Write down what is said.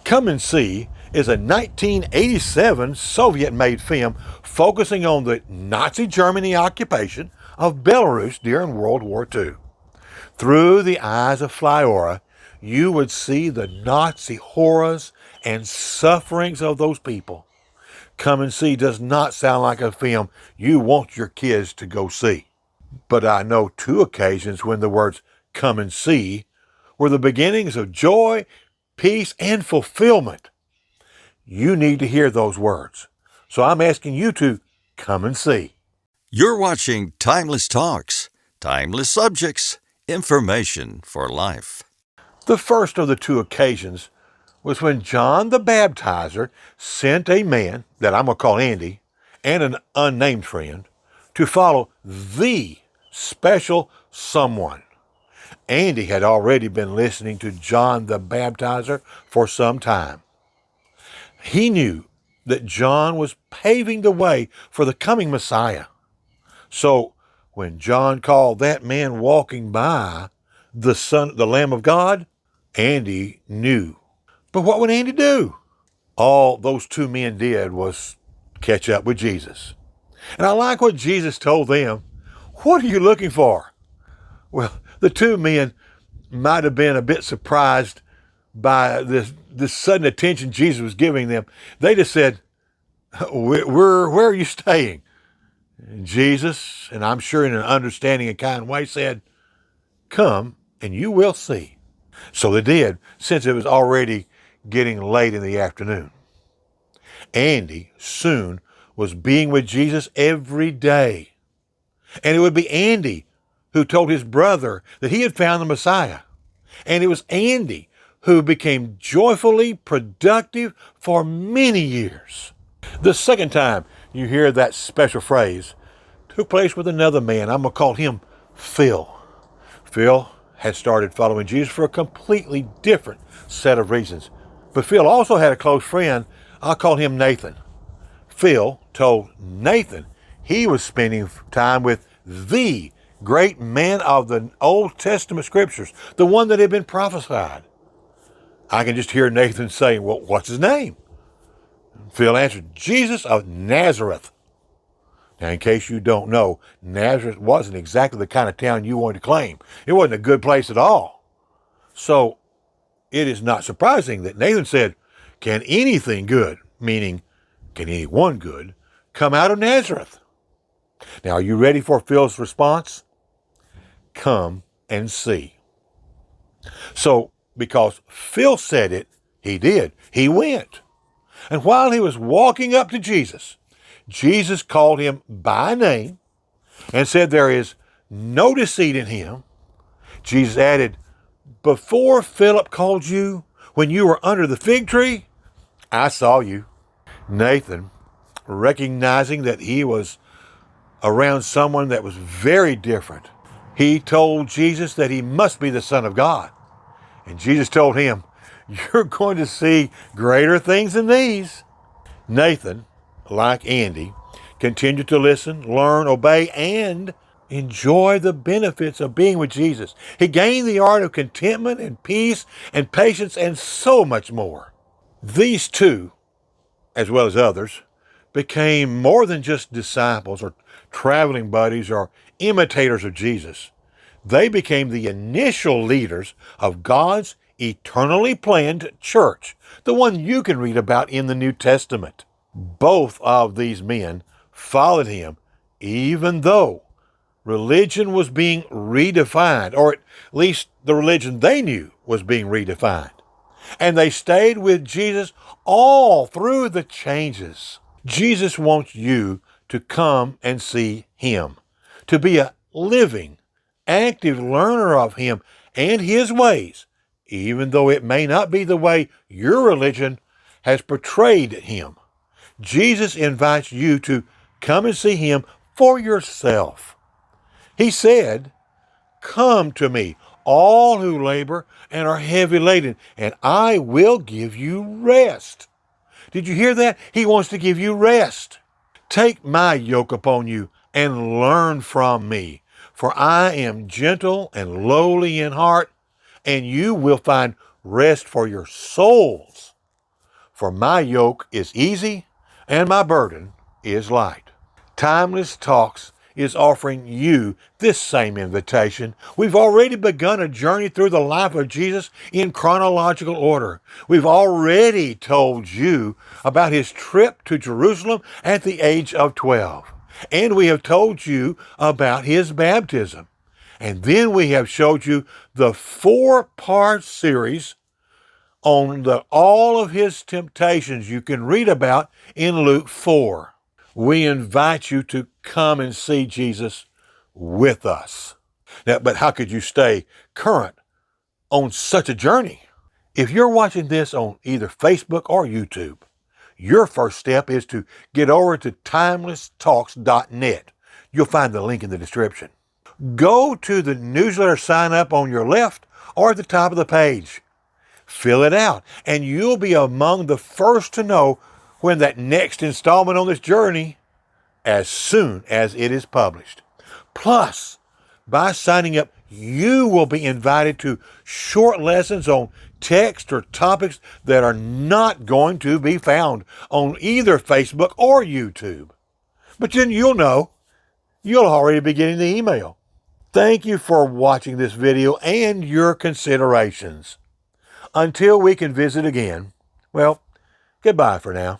Come and See is a 1987 Soviet-made film focusing on the Nazi Germany occupation of Belarus during World War II. Through the eyes of Flyora, you would see the Nazi horrors and sufferings of those people. Come and See does not sound like a film you want your kids to go see. But I know two occasions when the words come and see were the beginnings of joy, peace, and fulfillment. You need to hear those words. So I'm asking you to come and see. You're watching Timeless Talks, timeless subjects, information for life. The first of the two occasions was when John the Baptizer sent a man, that I'm going to call Andy, and an unnamed friend, to follow the special someone. Andy had already been listening to John the Baptizer for some time. He knew that John was paving the way for the coming Messiah. So when John called that man walking by the Lamb of God, Andy knew. But what would Andy do? All those two men did was catch up with Jesus. And I like what Jesus told them. What are you looking for? Well, the two men might have been a bit surprised by this sudden attention Jesus was giving them. They just said, where are you staying? And Jesus, and I'm sure in an understanding and kind way, said, come and you will see. So they did, since it was already getting late in the afternoon. Andy soon was being with Jesus every day. And it would be Andy who told his brother that he had found the Messiah. And it was Andy who became joyfully productive for many years. The second time you hear that special phrase took place with another man. I'm going to call him Phil. Phil had started following Jesus for a completely different set of reasons. But Phil also had a close friend. I'll call him Nathan. Phil told Nathan he was spending time with the great man of the Old Testament scriptures, the one that had been prophesied. I can just hear Nathan saying, well, what's his name? Phil answered, Jesus of Nazareth. Now, in case you don't know, Nazareth wasn't exactly the kind of town you wanted to claim. It wasn't a good place at all. So it is not surprising that Nathan said, can anything good, meaning can anyone good, come out of Nazareth? Now, are you ready for Phil's response? Come and see. So, because Phil said it, he did. He went. And while he was walking up to Jesus, Jesus called him by name and said there is no deceit in him. Jesus added, before Philip called you, when you were under the fig tree, I saw you. Nathan, recognizing that he was around someone that was very different, he told Jesus that he must be the Son of God. And Jesus told him, you're going to see greater things than these. Nathan, like Andy, continued to listen, learn, obey, and enjoy the benefits of being with Jesus. He gained the art of contentment and peace and patience and so much more. These two, as well as others, became more than just disciples or traveling buddies or imitators of Jesus. They became the initial leaders of God's eternally planned church, the one you can read about in the New Testament. Both of these men followed him, even though religion was being redefined, or at least the religion they knew was being redefined. And they stayed with Jesus all through the changes. Jesus wants you to come and see him, to be a living, active learner of him and his ways, even though it may not be the way your religion has portrayed him. Jesus invites you to come and see him for yourself. He said, come to me, all who labor and are heavy laden, and I will give you rest. Did you hear that? He wants to give you rest. Take my yoke upon you and learn from me, for I am gentle and lowly in heart, and you will find rest for your souls. For my yoke is easy and my burden is light. Timeless Talks is offering you this same invitation. We've already begun a journey through the life of Jesus in chronological order. We've already told you about his trip to Jerusalem at the age of 12. And we have told you about his baptism. And then we have showed you the 4-part series on all of his temptations you can read about in Luke 4. We invite you to come and see Jesus with us. Now, but how could you stay current on such a journey? If you're watching this on either Facebook or YouTube, your first step is to get over to timelesstalks.net. You'll find the link in the description. Go to the newsletter sign up on your left or at the top of the page. Fill it out, and you'll be among the first to know when that next installment on this journey, as soon as it is published. Plus, by signing up, you will be invited to short lessons on text or topics that are not going to be found on either Facebook or YouTube. But then you'll know. You'll already be getting the email. Thank you for watching this video and your considerations. Until we can visit again, well, goodbye for now.